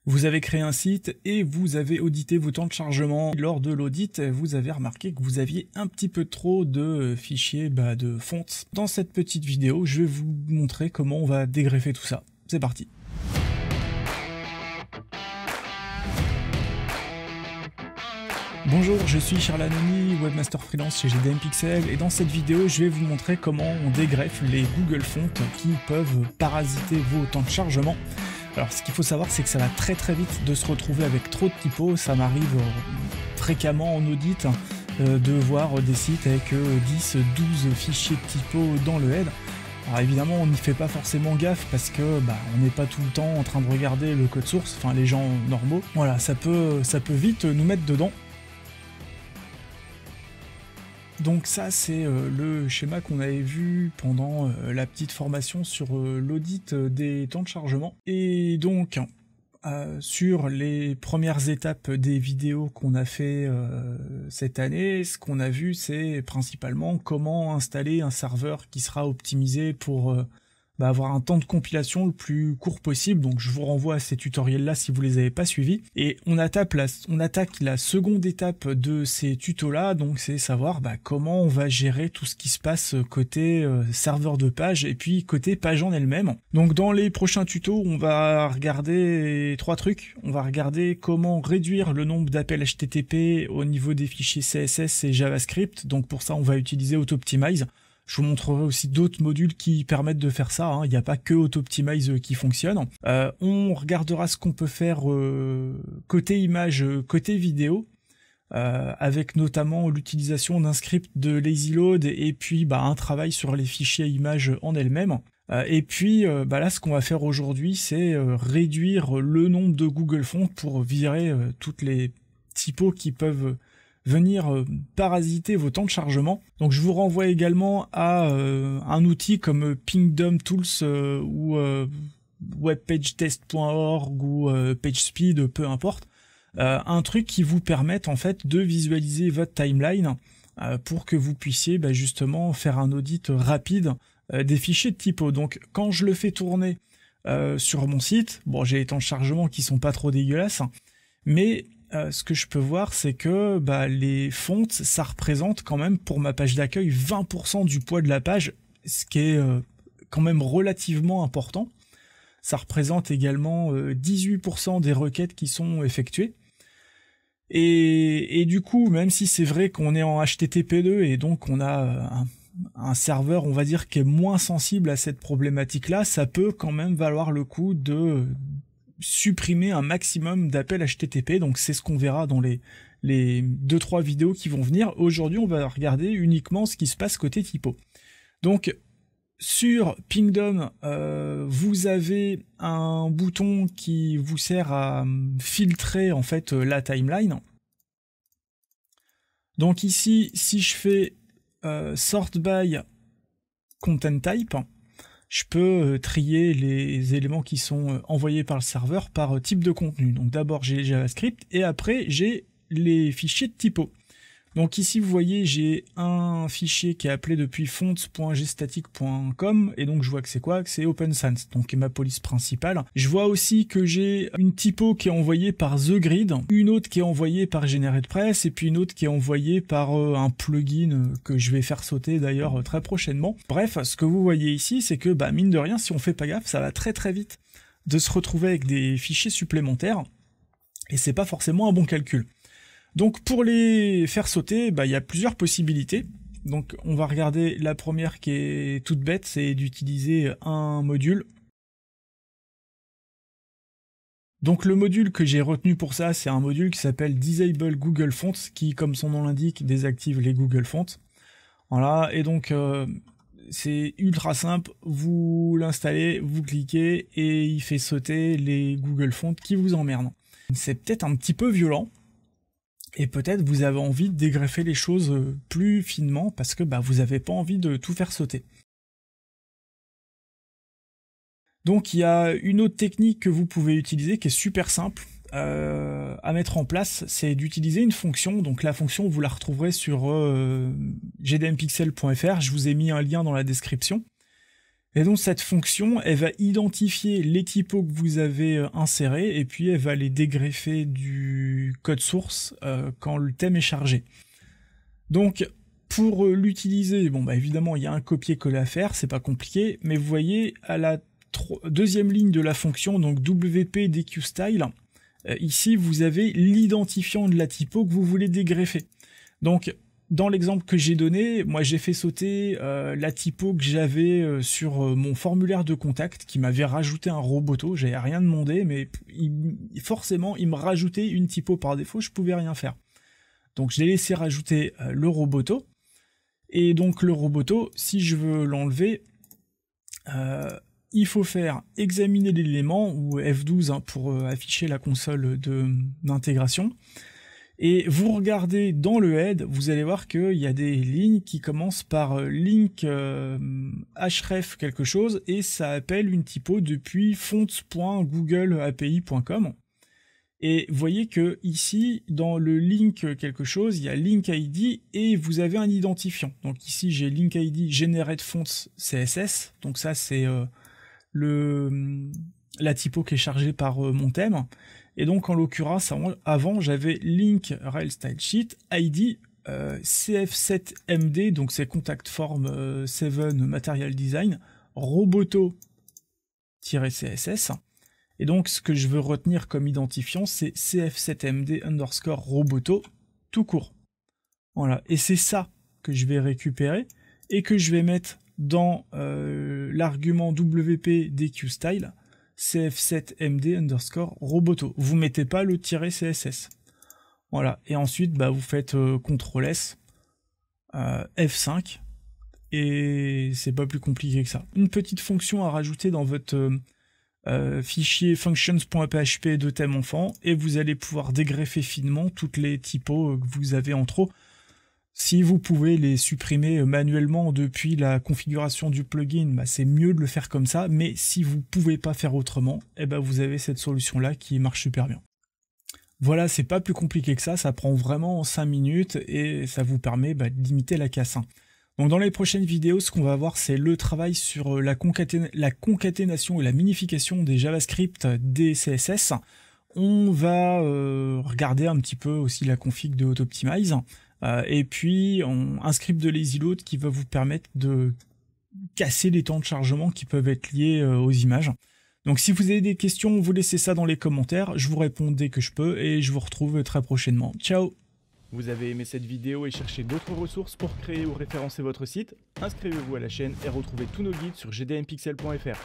Vous avez créé un site et vous avez audité vos temps de chargement. Lors de l'audit, vous avez remarqué que vous aviez un petit peu trop de fichiers de fontes. Dans cette petite vidéo, je vais vous montrer comment on va dégreffer tout ça. C'est parti. Bonjour, je suis Charles Anony, webmaster freelance chez GDM Pixel, et dans cette vidéo, je vais vous montrer comment on dégreffe les Google Fonts qui peuvent parasiter vos temps de chargement. Alors ce qu'il faut savoir, c'est que ça va très vite de se retrouver avec trop de typos. Ça m'arrive fréquemment en audit de voir des sites avec 10, 12 fichiers de typos dans le head. Alors évidemment, on n'y fait pas forcément gaffe parce que on n'est pas tout le temps en train de regarder le code source, enfin les gens normaux. Voilà, ça peut vite nous mettre dedans. Donc ça, c'est le schéma qu'on avait vu pendant la petite formation sur l'audit des temps de chargement. Et donc, sur les premières étapes des vidéos qu'on a fait cette année, ce qu'on a vu, c'est principalement comment installer un serveur qui sera optimisé pour avoir un temps de compilation le plus court possible. Donc je vous renvoie à ces tutoriels là si vous les avez pas suivis. Et on attaque la seconde étape de ces tutos là, donc c'est savoir comment on va gérer tout ce qui se passe côté serveur de page et puis côté page en elle-même. Donc dans les prochains tutos, on va regarder 3 trucs. On va regarder comment réduire le nombre d'appels HTTP au niveau des fichiers CSS et JavaScript. Donc pour ça, on va utiliser Autoptimize. Je vous montrerai aussi d'autres modules qui permettent de faire ça, hein. Il n'y a pas que Autoptimize qui fonctionne. On regardera ce qu'on peut faire côté image, côté vidéo, avec notamment l'utilisation d'un script de lazy load et puis un travail sur les fichiers images en elles-mêmes. Et puis là, ce qu'on va faire aujourd'hui, c'est réduire le nombre de Google Fonts pour virer toutes les typos qui peuvent venir parasiter vos temps de chargement. Donc je vous renvoie également à un outil comme Pingdom Tools ou webpagetest.org ou PageSpeed, peu importe. Un truc qui vous permette en fait de visualiser votre timeline pour que vous puissiez justement faire un audit rapide des fichiers de typo. Donc quand je le fais tourner sur mon site, j'ai les temps de chargement qui sont pas trop dégueulasses, mais ce que je peux voir, c'est que les fonts, ça représente quand même pour ma page d'accueil 20% du poids de la page, ce qui est quand même relativement important. Ça représente également 18% des requêtes qui sont effectuées. Et du coup, même si c'est vrai qu'on est en HTTP2 et donc on a un serveur, on va dire, qui est moins sensible à cette problématique-là, ça peut quand même valoir le coup de supprimer un maximum d'appels HTTP. Donc c'est ce qu'on verra dans les 2-3 vidéos qui vont venir. Aujourd'hui, on va regarder uniquement ce qui se passe côté typo. Donc sur Pingdom, vous avez un bouton qui vous sert à filtrer en fait la timeline. Donc ici, si je fais sort by content type, je peux trier les éléments qui sont envoyés par le serveur par type de contenu. Donc d'abord j'ai JavaScript et après j'ai les fichiers de typo. Donc ici vous voyez, j'ai un fichier qui est appelé depuis fonts.gstatic.com et donc je vois que c'est quoi? Que c'est OpenSans, donc ma police principale. Je vois aussi que j'ai une typo qui est envoyée par TheGrid, une autre qui est envoyée par GeneratePress et puis une autre qui est envoyée par un plugin que je vais faire sauter d'ailleurs très prochainement. Bref, ce que vous voyez ici, c'est que mine de rien, si on fait pas gaffe, ça va très vite de se retrouver avec des fichiers supplémentaires et c'est pas forcément un bon calcul. Donc pour les faire sauter, il y a plusieurs possibilités. Donc on va regarder la première qui est toute bête, c'est d'utiliser un module. Donc le module que j'ai retenu pour ça, c'est un module qui s'appelle Disable Google Fonts, qui, comme son nom l'indique, désactive les Google Fonts. Voilà, et donc c'est ultra simple, vous l'installez, vous cliquez, et il fait sauter les Google Fonts qui vous emmerdent. C'est peut-être un petit peu violent, et peut-être vous avez envie de dégreffer les choses plus finement parce que vous n'avez pas envie de tout faire sauter. Donc il y a une autre technique que vous pouvez utiliser qui est super simple à mettre en place, c'est d'utiliser une fonction. Donc la fonction, vous la retrouverez sur gdmpixel.fr, je vous ai mis un lien dans la description. Et donc cette fonction, elle va identifier les typos que vous avez insérés et puis elle va les dégreffer du code source quand le thème est chargé. Donc pour l'utiliser, bon bah évidemment il y a un copier-coller à faire, c'est pas compliqué, mais vous voyez à la deuxième ligne de la fonction, donc WP DQStyle, ici vous avez l'identifiant de la typo que vous voulez dégreffer. Donc dans l'exemple que j'ai donné, moi j'ai fait sauter la typo que j'avais sur mon formulaire de contact qui m'avait rajouté un roboto, j'avais rien demandé, mais forcément il me rajoutait une typo par défaut, je pouvais rien faire. Donc je l'ai laissé rajouter le roboto, et donc le roboto, si je veux l'enlever, il faut faire examiner l'élément, ou F12 pour afficher la console d'intégration. Et vous regardez dans le head, vous allez voir qu'il y a des lignes qui commencent par link href quelque chose, et ça appelle une typo depuis fonts.googleapi.com. Et vous voyez que ici, dans le link quelque chose, il y a link ID et vous avez un identifiant. Donc ici, j'ai link ID generate fonts CSS. Donc ça, c'est la typo qui est chargée par mon thème. Et donc en l'occurrence, avant j'avais link rel style sheet ID CF7MD, donc c'est contact form 7 material design roboto-css. Et donc ce que je veux retenir comme identifiant, c'est CF7MD underscore roboto tout court. Voilà, et c'est ça que je vais récupérer et que je vais mettre dans l'argument WP DQStyle CF7MD underscore roboto. Vous mettez pas le -CSS. Voilà. Et ensuite, bah, vous faites CTRL S, F5, et c'est pas plus compliqué que ça. Une petite fonction à rajouter dans votre fichier functions.php de thème enfant, et vous allez pouvoir dégreffer finement toutes les typos que vous avez en trop. Si vous pouvez les supprimer manuellement depuis la configuration du plugin, bah c'est mieux de le faire comme ça, mais si vous pouvez pas faire autrement, eh ben vous avez cette solution-là qui marche super bien. Voilà, c'est pas plus compliqué que ça prend vraiment 5 minutes et ça vous permet de limiter la casse. Donc dans les prochaines vidéos, ce qu'on va voir, c'est le travail sur la concaténation et la minification des JavaScript des CSS. On va regarder un petit peu aussi la config de Autoptimize. Et puis un script de lazyload qui va vous permettre de casser les temps de chargement qui peuvent être liés aux images. Donc si vous avez des questions, vous laissez ça dans les commentaires, je vous réponds dès que je peux et je vous retrouve très prochainement. Ciao! Vous avez aimé cette vidéo et cherchez d'autres ressources pour créer ou référencer votre site? Inscrivez-vous à la chaîne et retrouvez tous nos guides sur gdmpixel.fr.